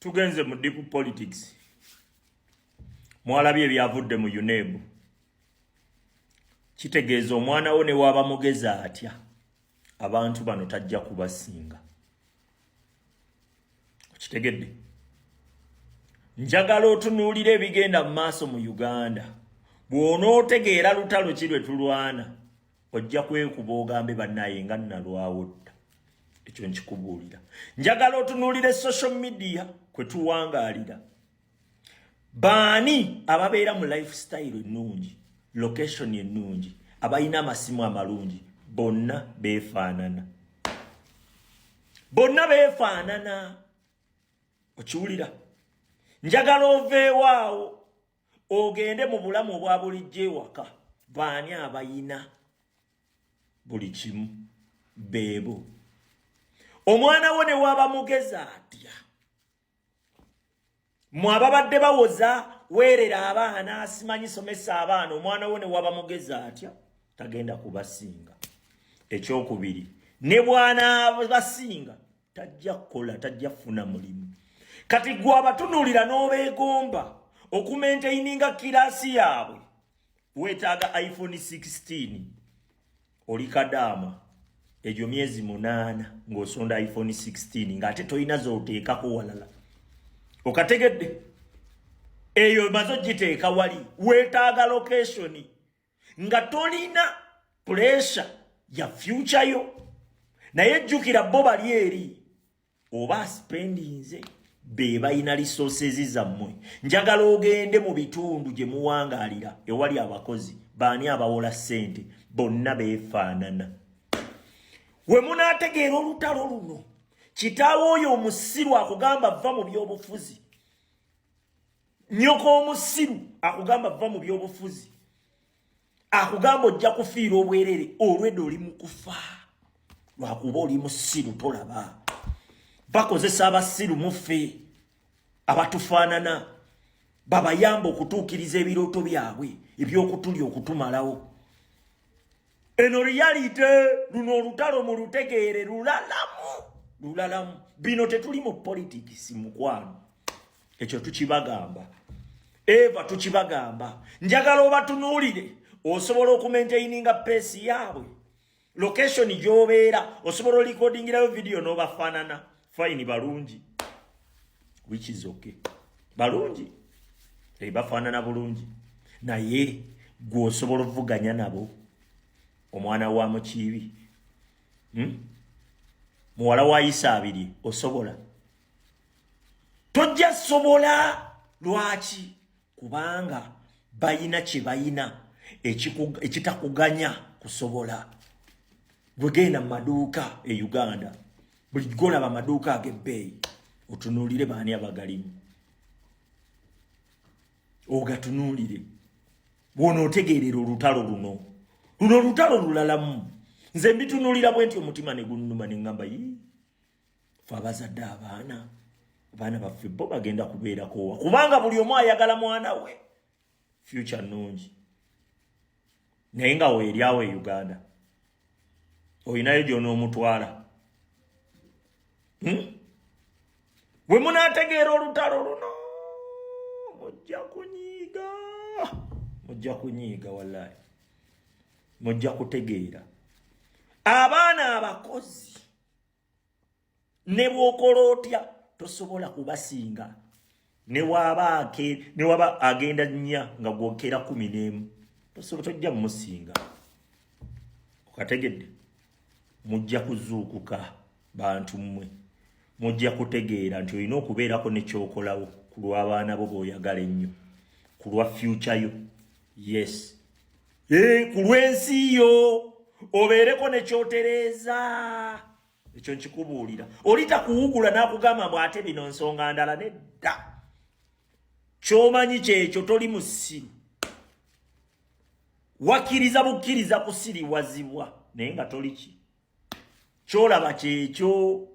tugenze mu deep politics. Mwalabye byavudde mu UNEB. Kitegeeza omwana wo ne waba mugeza atya abantu bano tajja kubasinga. Kitegedde. Njagala otunuulire ebigenda mu maaso mu Uganda. Bw'onootegeera lutalo ki lwe tulwana ojja kwekuba ogambe bannaye nga nnalwawo dda. Ekyo nkikubuulira. Njagala otunuulire social media kwe tuwangaalira. Baani ababeera mu lifestyle ennungi, location ennungi, abayina amasimu amalungi, bonna beefaanana. Bonna beefaanana. Okiwulira? Njagala oveewaawo ogende mu bulamu obwa bulijjo ewaka. Baani abayina buli kimu beebo. Omwana wo ne waba mugeza atya. Mwababadde bawoza weerera abaana asimanyi somesa abaana omwana wo ne waba mugeza atya tagenda kubasinga. Ekyokubiri ne bwana basinga tajja kukola tajja kufuna mulimu. Kati gwe abatunuulira n'obeegomba okumaintaininga kirasi yaabwe weetaaga iPhone 16 oli kadaama egyo myezi 8 ng'osonda iPhone 16 ng'ate toyina z'oteekako walala. Okategedde eyo mazo giteeka wali weetaaga location nga tolina pressure ya future yo naye jjukira bo bali eri oba spendinze be balina resources zammwe. Njagala ogende mu bitundu gye muwangaalira ewali abakozi baani abawola ssente bonna beefaanana. We munaategeera olutalo luno kitaawo oyo omusiru akugamba va mu byobufuzi. Nnyoko omusiru akugamba va mu byobufuzi. Akugamba ojja kufiira obwerere olwedde oli mu kufa. Lwakuba oli musiru tolaba. Bakozesa abasiru muffe abatufaanana babayamba okutuukiriza ebirooto byabwe eby'okutulya okutumalawo. Eno reality luno olutalo mu lutegeere lulalamu. Bino tetuli mu politics mukwano. Ekyo tukibagamba. Eva tukibagamba. Njagala obatunuulire osobola okumaintaininga pace yaabwe. Location gy'obeera osobola recordingirayo video n'obafaanana. Fine balungi. Which is okay. Balungi. Bafaanana bulungi. Naye gwe osobola okuvuganya nabo. Omwana wa mukiibi. Muwala wa Isaabiri osobola. Tojja sobola. Lwaki? Kubanga bayina kye bayina ekitakuganya kusobola. Bwe genda mu maduuka e Uganda buli golaba maduuka ag'ebbeeyi otunuulire baani abagalimu. Ogatunuulire bw'onootegeerera olutalo luno. Luno olutalo lulalamu. Nze mbitunuulira bwe nti omutima ne gunnuma ne ŋŋamba ffe abazadde abaana baffe bo bagenda kubeerako wa kubanga buli omu ayagala mwana we future nnungi. Naye nga weeryawo e Uganda oyinayo gy'onoomutwala. We munaategeera olutalo luno mujja kunyiiga wallahi. Mujja kutegeera abaana abakozi ne bw'okola otya tosobola kubasinga. Ne waba agenda 4 nga gwokera 11 tojja mumusinga. Okategedde mujja kuzuukuka bantu mmwe. Mujja kutegeera nti olina okubeerako nekyokolawo ku lw'abaana bo b'oyagala ennyo, ku lwa future yo. Yes. Ku lw'ensi yo obeereko nekyotereeza. Ekyo nkikubuulira. Oli takuwugula n'akugamba bw'ate bino nsonga ndala nedda. Ky'omanyi kyekyo toli musiru. Wakkiriza bukkiriza kusiriwazibwa naye nga toli ki. Ky'olaba kyekyo.